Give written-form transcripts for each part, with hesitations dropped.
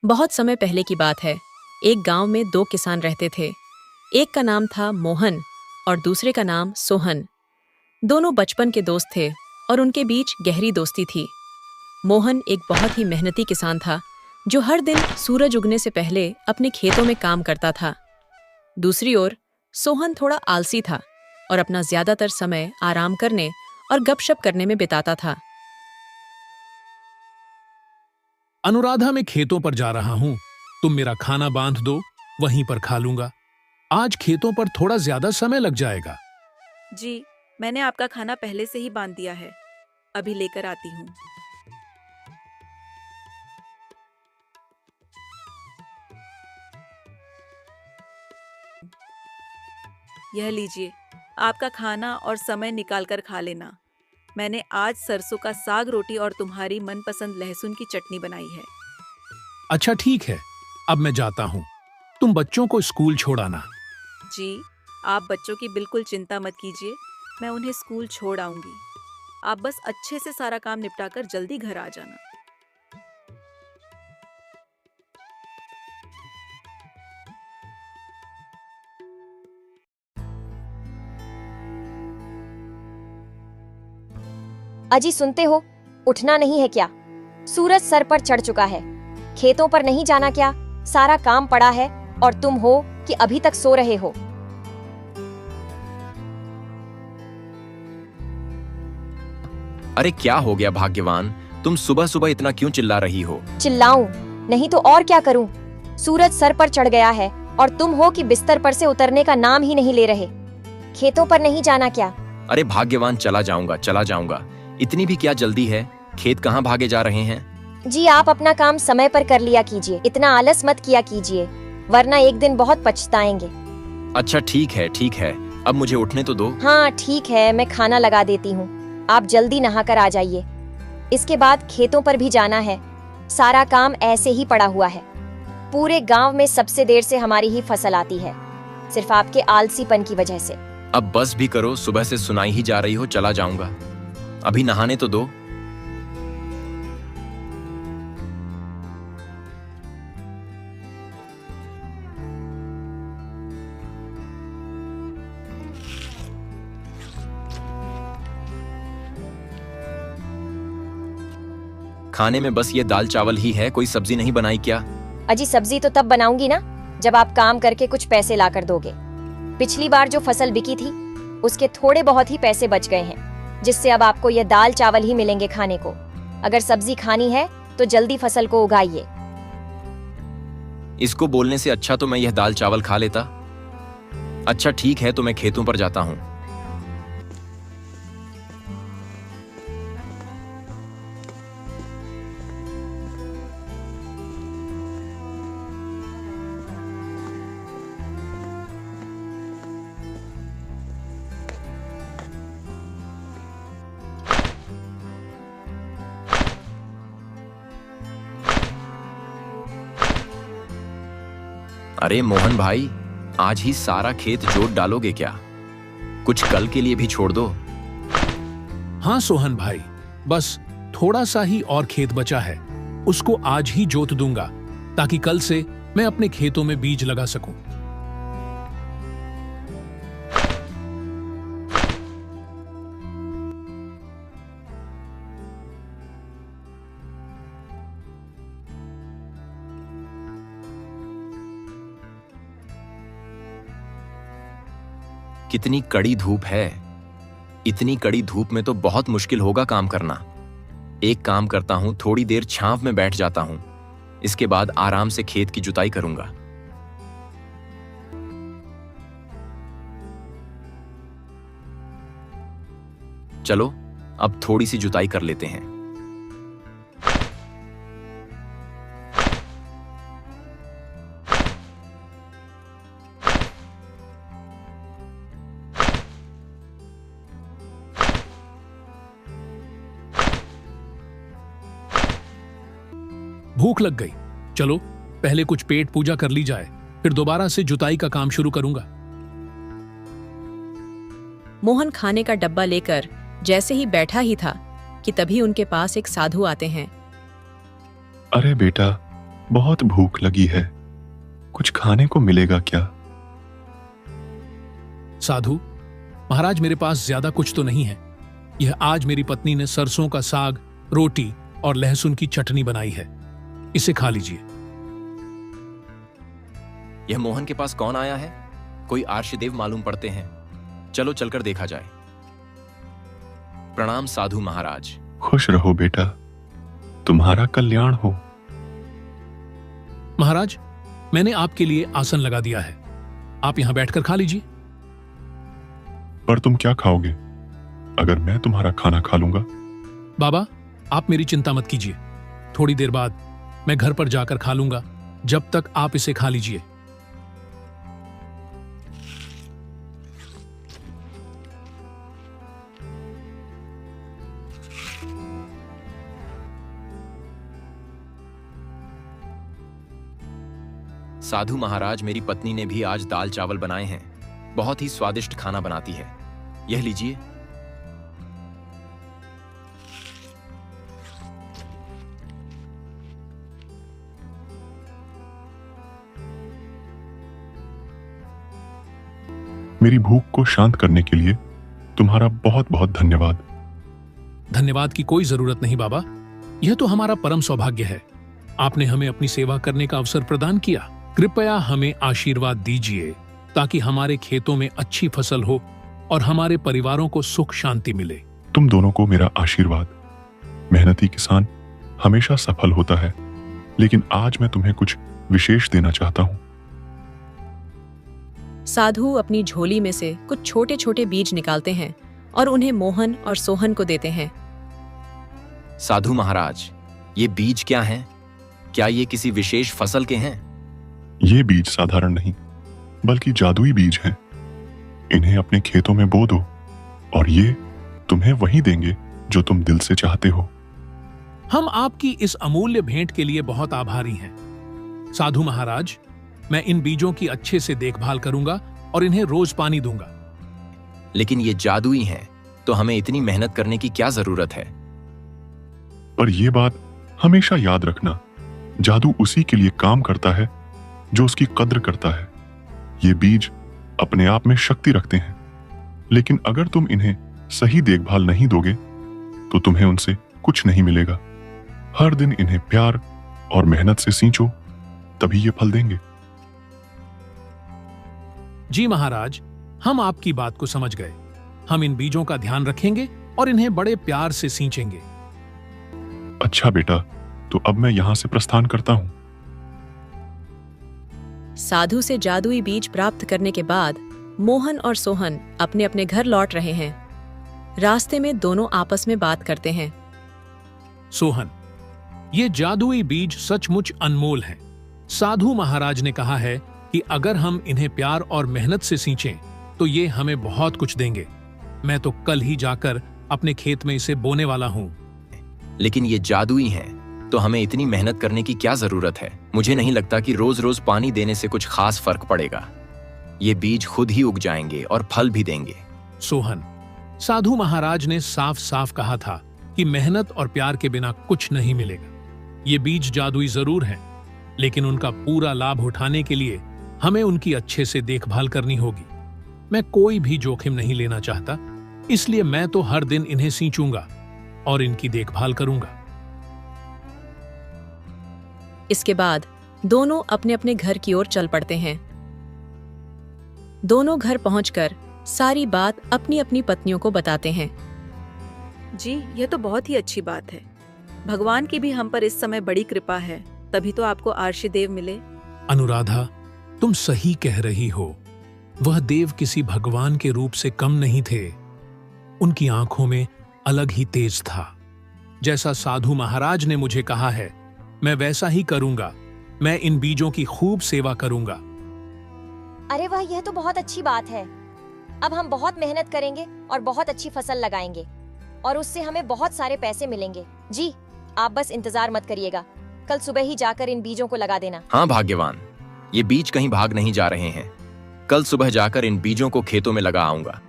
बहुत समय पहले की बात है। एक गांव में दो किसान रहते थे। एक का नाम था मोहन और दूसरे का नाम सोहन। दोनों बचपन के दोस्त थे और उनके बीच गहरी दोस्ती थी। मोहन एक बहुत ही मेहनती किसान था जो हर दिन सूरज उगने से पहले अपने खेतों में काम करता था। दूसरी ओर सोहन थोड़ा आलसी था और अपना ज्यादातर समय आराम करने और गपशप करने में बिताता था। अनुराधा, मैं खेतों पर जा रहा हूं। तुम मेरा खाना बांध दो, वहीं पर खा लूंगा। आज खेतों पर थोड़ा ज्यादा समय लग जाएगा। जी, मैंने आपका खाना पहले से ही बांध दिया है। अभी लेकर आती हूँ। यह लीजिए, आपका खाना और समय निकाल कर खा लेना। मैंने आज सरसों का साग रोटी और तुम्हारी मनपसंद लहसुन की चटनी बनाई है। अच्छा ठीक है, अब मैं जाता हूं। तुम बच्चों को स्कूल छोड़ाना। जी, आप बच्चों की बिल्कुल चिंता मत कीजिए। मैं उन्हें स्कूल छोड़ आऊंगी। आप बस अच्छे से सारा काम निपटाकर जल्दी घर आ जाना। अजी सुनते हो? उठना नहीं है क्या? सूरज सर पर चढ़ चुका है। खेतों पर नहीं जाना क्या? सारा काम पड़ा है और तुम हो कि अभी तक सो रहे हो। अरे क्या हो गया भाग्यवान, तुम सुबह सुबह इतना क्यों चिल्ला रही हो? चिल्लाऊं नहीं तो और क्या करूं? सूरज सर पर चढ़ गया है और तुम हो कि बिस्तर पर से उतरने का नाम ही नहीं ले रहे। खेतों पर नहीं जाना क्या? अरे भाग्यवान, चला जाऊंगा। इतनी भी क्या जल्दी है? खेत कहाँ भागे जा रहे हैं? जी, आप अपना काम समय पर कर लिया कीजिए। इतना आलस मत किया कीजिए, वरना एक दिन बहुत पछताएंगे। अच्छा ठीक है, अब मुझे उठने तो दो। हाँ ठीक है, मैं खाना लगा देती हूँ। आप जल्दी नहाकर आ जाइए। इसके बाद खेतों पर भी जाना है। सारा काम ऐसे ही पड़ा हुआ है। पूरे गांव में सबसे देर से हमारी ही फसल आती है, सिर्फ आपके आलसीपन की वजह से। अब बस भी करो, सुबह से सुनाई ही जा रही हो चला जाऊंगा। अभी नहाने तो दो। खाने में बस ये दाल चावल ही है, कोई सब्जी नहीं बनाई क्या? अजी सब्जी तो तब बनाऊंगी ना जब आप काम करके कुछ पैसे लाकर दोगे। पिछली बार जो फसल बिकी थी उसके थोड़े बहुत ही पैसे बच गए हैं, जिससे अब आपको ये दाल चावल ही मिलेंगे खाने को। अगर सब्जी खानी है तो जल्दी फसल को उगाइए। इसको बोलने से अच्छा तो मैं यह दाल चावल खा लेता। अच्छा ठीक है, तो मैं खेतों पर जाता हूँ। अरे मोहन भाई, आज ही सारा खेत जोत डालोगे क्या? कुछ कल के लिए भी छोड़ दो। हाँ सोहन भाई, बस थोड़ा सा ही और खेत बचा है, उसको आज ही जोत दूंगा ताकि कल से मैं अपने खेतों में बीज लगा सकूं। कितनी कड़ी धूप है। इतनी कड़ी धूप में तो बहुत मुश्किल होगा काम करना। एक काम करता हूं, थोड़ी देर छांव में बैठ जाता हूं। इसके बाद आराम से खेत की जुताई करूंगा। चलो अब थोड़ी सी जुताई कर लेते हैं। भूख लग गई, चलो पहले कुछ पेट पूजा कर ली जाए, फिर दोबारा से जुताई का काम शुरू करूंगा। मोहन खाने का डब्बा लेकर जैसे ही बैठा ही था कि तभी उनके पास एक साधु आते हैं। अरे बेटा, बहुत भूख लगी है। कुछ खाने को मिलेगा क्या? साधु महाराज, मेरे पास ज्यादा कुछ तो नहीं है। यह आज मेरी पत्नी ने सरसों का साग, रोटी और लहसुन की चटनी बनाई है। इसे खा लीजिए। यह मोहन के पास कौन आया है? कोई आर्षदेव मालूम पड़ते हैं। चलो चलकर देखा जाए। प्रणाम साधु महाराज। खुश रहो बेटा, तुम्हारा कल्याण हो। महाराज, मैंने आपके लिए आसन लगा दिया है। आप यहां बैठकर खा लीजिए। पर तुम क्या खाओगे अगर मैं तुम्हारा खाना खा लूंगा? बाबा, आप मेरी चिंता मत कीजिए। थोड़ी देर बाद मैं घर पर जाकर खा लूंगा। जब तक आप इसे खा लीजिए। साधु महाराज, मेरी पत्नी ने भी आज दाल चावल बनाए हैं। बहुत ही स्वादिष्ट खाना बनाती है। यह लीजिए। मेरी भूख को शांत करने के लिए तुम्हारा बहुत बहुत धन्यवाद। धन्यवाद की कोई जरूरत नहीं बाबा। यह तो हमारा परम सौभाग्य है। आपने हमें अपनी सेवा करने का अवसर प्रदान किया। कृपया हमें आशीर्वाद दीजिए ताकि हमारे खेतों में अच्छी फसल हो और हमारे परिवारों को सुख शांति मिले। तुम दोनों को मेरा आशीर्वाद। मेहनती किसान हमेशा सफल होता है, लेकिन आज मैं तुम्हें कुछ विशेष देना चाहता हूं। साधु अपनी झोली में से कुछ छोटे छोटे बीज निकालते हैं और उन्हें मोहन और सोहन को देते हैं। साधु महाराज, ये बीज क्या हैं? क्या ये किसी विशेष फसल के हैं? ये बीज साधारण नहीं, बल्कि जादुई बीज हैं। इन्हें अपने खेतों में बो दो और ये तुम्हें वही देंगे जो तुम दिल से चाहते हो। हम आपकी इस अमूल्य भेंट के लिए बहुत आभारी हैं। साधु महाराज, मैं इन बीजों की अच्छे से देखभाल करूंगा और इन्हें रोज पानी दूंगा। लेकिन ये जादुई हैं, तो हमें इतनी मेहनत करने की क्या जरूरत है? पर यह बात हमेशा याद रखना, जादू उसी के लिए काम करता है जो उसकी कद्र करता है। ये बीज अपने आप में शक्ति रखते हैं, लेकिन अगर तुम इन्हें सही देखभाल नहीं दोगे तो तुम्हें उनसे कुछ नहीं मिलेगा। हर दिन इन्हें प्यार और मेहनत से सींचो, तभी ये फल देंगे। जी महाराज, हम आपकी बात को समझ गए। हम इन बीजों का ध्यान रखेंगे और इन्हें बड़े प्यार से सींचेंगे। अच्छा बेटा, तो अब मैं यहां से प्रस्थान करता हूं। साधु से जादुई बीज प्राप्त करने के बाद मोहन और सोहन अपने अपने घर लौट रहे हैं। रास्ते में दोनों आपस में बात करते हैं। सोहन, ये जादुई बीज सचमुच अनमोल हैं। साधु महाराज ने कहा है कि अगर हम इन्हें प्यार और मेहनत से सींचें तो ये हमें बहुत कुछ देंगे। मैं तो कल ही जाकर अपने खेत में इसे बोने वाला हूं। लेकिन ये जादुई हैं, तो हमें इतनी मेहनत करने की क्या जरूरत है? मुझे नहीं लगता कि रोज रोज पानी देने से कुछ खास फर्क पड़ेगा। ये बीज खुद ही उग जाएंगे और फल भी देंगे। सोहन, साधु महाराज ने साफ साफ कहा था कि मेहनत और प्यार के बिना कुछ नहीं मिलेगा। ये बीज जादुई जरूर हैं, लेकिन उनका पूरा लाभ उठाने के लिए हमें उनकी अच्छे से देखभाल करनी होगी। मैं कोई भी जोखिम नहीं लेना चाहता, इसलिए मैं तो हर दिन इन्हें सींचूंगा और इनकी देखभाल करूंगा। इसके बाद दोनों अपने अपने घर की ओर चल पड़ते हैं। दोनों घर पहुंचकर सारी बात अपनी अपनी पत्नियों को बताते हैं। जी, यह तो बहुत ही अच्छी बात है। भगवान की भी हम पर इस समय बड़ी कृपा है, तभी तो आपको आर्षदेव मिले। अनुराधा, तुम सही कह रही हो। वह देव किसी भगवान के रूप से कम नहीं थे। उनकी आंखों में अलग ही तेज था। जैसा साधु महाराज ने मुझे कहा है, मैं वैसा ही करूंगा। मैं इन बीजों की खूब सेवा करूंगा। अरे वाह, यह तो बहुत अच्छी बात है। अब हम बहुत मेहनत करेंगे और बहुत अच्छी फसल लगाएंगे और उससे हमें बहुत सारे पैसे मिलेंगे। जी, आप बस इंतजार मत करिएगा, कल सुबह ही जाकर इन बीजों को लगा देना। हाँ भाग्यवान, ये बीज कहीं भाग नहीं जा रहे हैं। कल सुबह जाकर इन बीजों को खेतों में लगा आऊंगा।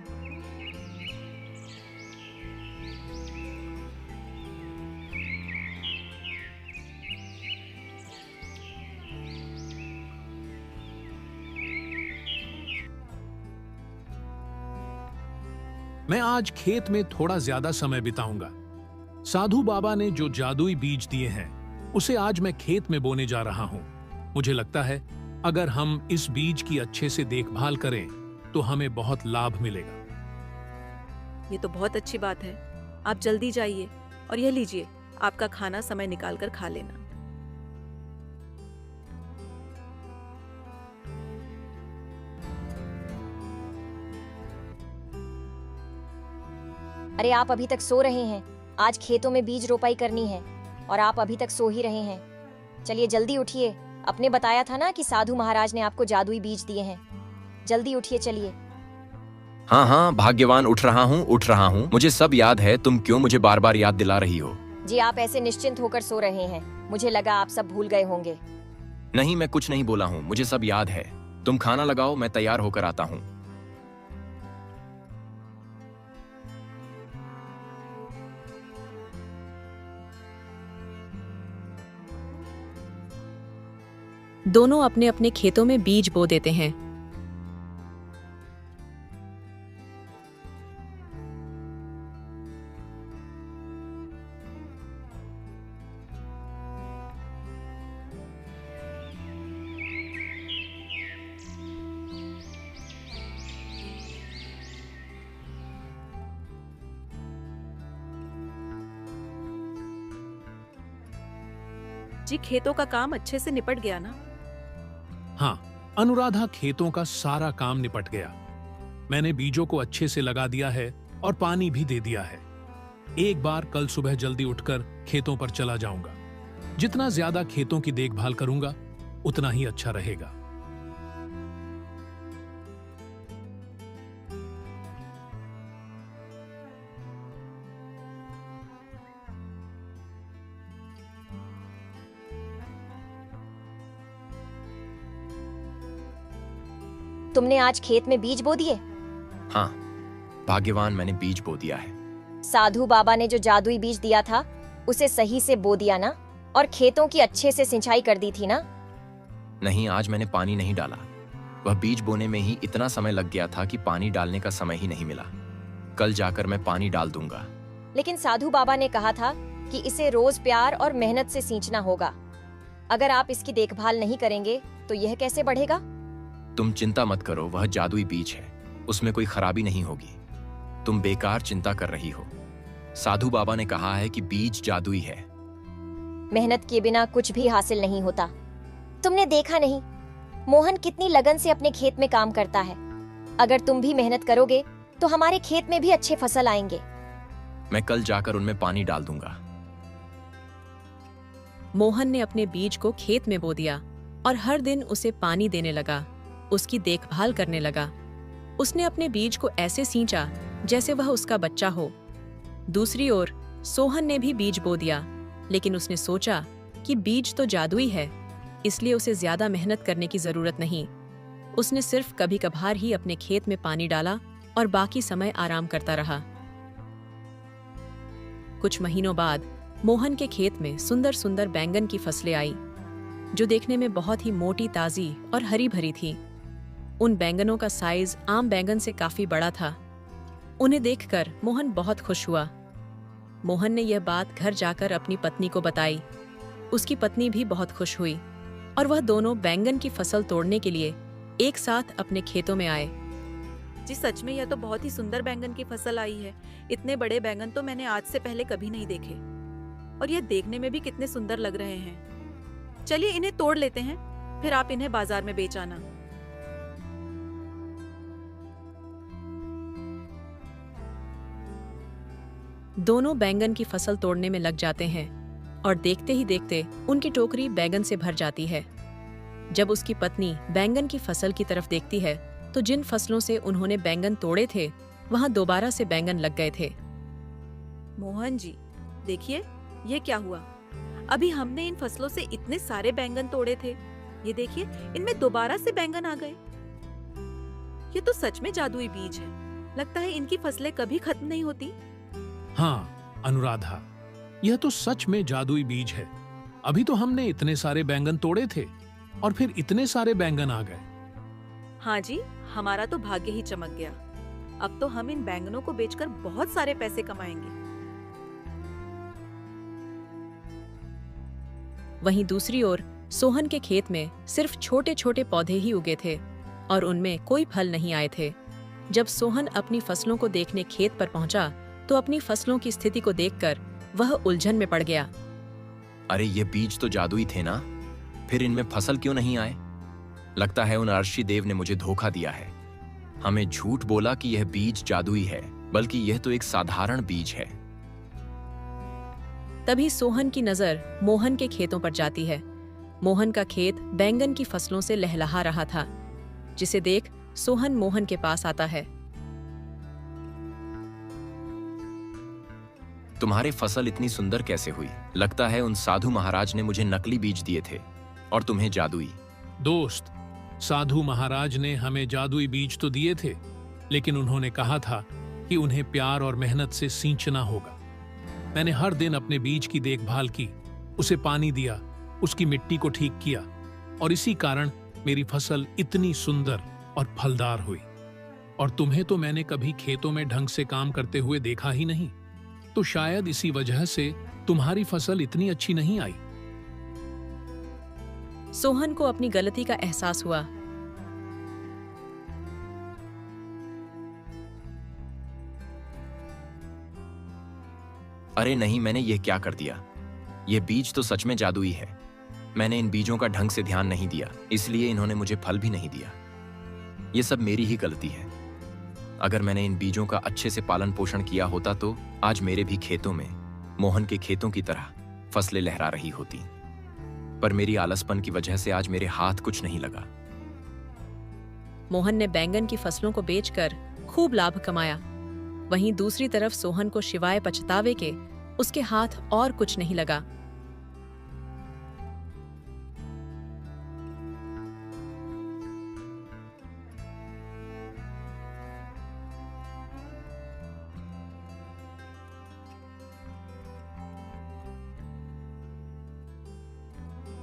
मैं आज खेत में थोड़ा ज्यादा समय बिताऊंगा। साधु बाबा ने जो जादुई बीज दिए हैं उसे आज मैं खेत में बोने जा रहा हूं। मुझे लगता है अगर हम इस बीज की अच्छे से देखभाल करें तो हमें बहुत लाभ मिलेगा। ये तो बहुत अच्छी बात है। आप जल्दी जाइए और यह लीजिए, आपका खाना समय निकाल कर खा लेना। अरे आप अभी तक सो रहे हैं? आज खेतों में बीज रोपाई करनी है और आप अभी तक सो ही रहे हैं। चलिए जल्दी उठिए, आपने बताया था ना कि साधु महाराज ने आपको जादुई बीज दिए हैं। जल्दी उठिए, चलिए। हाँ हाँ भाग्यवान, उठ रहा हूँ। मुझे सब याद है। तुम क्यों मुझे बार बार याद दिला रही हो? जी आप ऐसे निश्चिंत होकर सो रहे हैं, मुझे लगा आप सब भूल गए होंगे। नहीं, मैं कुछ नहीं बोला हूँ, मुझे सब याद है। तुम खाना लगाओ, मैं तैयार होकर आता हूँ। दोनों अपने अपने खेतों में बीज बो देते हैं। जी खेतों का काम अच्छे से निपट गया ना? हाँ, अनुराधा खेतों का सारा काम निपट गया। मैंने बीजों को अच्छे से लगा दिया है और पानी भी दे दिया है। एक बार कल सुबह जल्दी उठकर खेतों पर चला जाऊंगा। जितना ज्यादा खेतों की देखभाल करूंगा उतना ही अच्छा रहेगा। तुमने आज खेत में बीज बो दिए? हाँ भाग्यवान, मैंने बीज बो दिया है। साधु बाबा ने जो जादुई बीज दिया था उसे सही से बो दिया ना? और खेतों की अच्छे से सिंचाई कर दी थी ना? नहीं, आज मैंने पानी नहीं डाला। वह बीज बोने में ही इतना समय लग गया था कि पानी डालने का समय ही नहीं मिला। कल जाकर मैं पानी डाल दूंगा। लेकिन साधु बाबा ने कहा था कि इसे रोज प्यार और मेहनत से सींचना होगा। अगर आप इसकी देखभाल नहीं करेंगे तो यह कैसे बढ़ेगा? तुम चिंता मत करो, वह जादुई बीज है, उसमें कोई खराबी नहीं होगी। तुम बेकार चिंता कर रही हो। साधु बाबा ने कहा है कि बीज जादुई है। मेहनत के बिना कुछ भी हासिल नहीं होता। तुमने देखा नहीं मोहन कितनी लगन से अपने खेत में काम करता है। अगर तुम भी मेहनत करोगे तो हमारे खेत में भी अच्छे फसल आएंगे। मैं कल जाकर उनमें पानी डाल दूंगा। मोहन ने अपने बीज को खेत में बो दिया और हर दिन उसे पानी देने लगा, उसकी देखभाल करने लगा। उसने अपने बीज को ऐसे सींचा जैसे वह उसका बच्चा हो। दूसरी ओर सोहन ने भी बीज बो दिया, लेकिन उसने सोचा कि बीज तो जादुई है, इसलिए उसे ज्यादा मेहनत करने की जरूरत नहीं। उसने सिर्फ कभी कभार ही अपने खेत में पानी डाला और बाकी समय आराम करता रहा। कुछ महीनों बाद मोहन के खेत में सुंदर सुंदर बैंगन की फसलें आई, जो देखने में बहुत ही मोटी, ताजी और हरी भरी थी। उन बैंगनों का साइज आम बैंगन से काफी बड़ा था। उन्हें देखकर मोहन बहुत खुश हुआ। मोहन ने यह बात घर जाकर अपनी पत्नी को बताई। उसकी पत्नी भी बहुत खुश हुई और वह दोनों बैंगन की फसल तोड़ने के लिए एक साथ अपने खेतों में आए। जी सच में यह तो बहुत ही सुंदर बैंगन की फसल आई है। इतने बड़े बैंगन तो मैंने आज से पहले कभी नहीं देखे, और यह देखने में भी कितने सुंदर लग रहे हैं। चलिए इन्हें तोड़ लेते हैं, फिर आप इन्हें बाजार में बेच आना। दोनों बैंगन की फसल तोड़ने में लग जाते हैं और देखते ही देखते उनकी टोकरी बैंगन से भर जाती है। जब उसकी पत्नी बैंगन की फसल की तरफ देखती है तो जिन फसलों से उन्होंने बैंगन तोड़े थे वहां दोबारा से बैंगन लग गए थे। मोहन जी देखिए, ये क्या हुआ? अभी हमने इन फसलों से इतने सारे बैंगन तोड़े थे, ये देखिए इनमें दोबारा से बैंगन आ गए। ये तो सच में जादुई बीज है। लगता है इनकी फसलें कभी खत्म नहीं होती। हाँ अनुराधा, यह तो सच में जादुई बीज है। अभी तो हमने इतने सारे बैंगन तोड़े थे और फिर इतने सारे बैंगन आ गए। हाँ जी, हमारा तो भाग्य ही चमक गया। अब तो हम इन बैंगनों को बेचकर बहुत सारे पैसे कमाएंगे। वहीं दूसरी ओर सोहन के खेत में सिर्फ छोटे छोटे पौधे ही उगे थे और उनमें कोई फल नहीं आए थे। जब सोहन अपनी फसलों को देखने खेत पर पहुंचा तो अपनी फसलों की स्थिति को देखकर वह उलझन में पड़ गया। अरे ये बीज तो जादुई थे ना, फिर इनमें फसल क्यों नहीं आए? लगता है उन अर्शी देव ने मुझे धोखा दिया है। हमें झूठ बोला कि यह बीज जादुई है, बल्कि यह तो एक साधारण बीज है। तभी सोहन की नजर मोहन के खेतों पर जाती है। मोहन का खेत बैंगन की फसलों से लहलहा रहा था, जिसे देख सोहन मोहन के पास आता है। तुम्हारी फसल इतनी सुंदर कैसे हुई? लगता है उन साधु महाराज ने मुझे नकली बीज दिए थे और तुम्हें जादुई। दोस्त, साधु महाराज ने हमें जादुई बीज तो दिए थे, लेकिन उन्होंने कहा था कि उन्हें प्यार और मेहनत से सींचना होगा। मैंने हर दिन अपने बीज की देखभाल की, उसे पानी दिया, उसकी मिट्टी को ठीक किया और इसी कारण मेरी फसल इतनी सुंदर और फलदार हुई। और तुम्हें तो मैंने कभी खेतों में ढंग से काम करते हुए देखा ही नहीं, तो शायद इसी वजह से तुम्हारी फसल इतनी अच्छी नहीं आई। सोहन को अपनी गलती का एहसास हुआ। अरे नहीं, मैंने यह क्या कर दिया? यह बीज तो सच में जादुई है। मैंने इन बीजों का ढंग से ध्यान नहीं दिया, इसलिए इन्होंने मुझे फल भी नहीं दिया। यह सब मेरी ही गलती है। अगर मैंने इन बीजों का अच्छे से पालन पोषण किया होता तो आज मेरे भी खेतों में मोहन के खेतों की तरह फसलें लहरा रही होती। पर मेरी आलसपन की वजह से आज मेरे हाथ कुछ नहीं लगा। मोहन ने बैंगन की फसलों को बेचकर खूब लाभ कमाया। वहीं दूसरी तरफ सोहन को शिवाय पछतावे के उसके हाथ और कुछ नहीं लगा।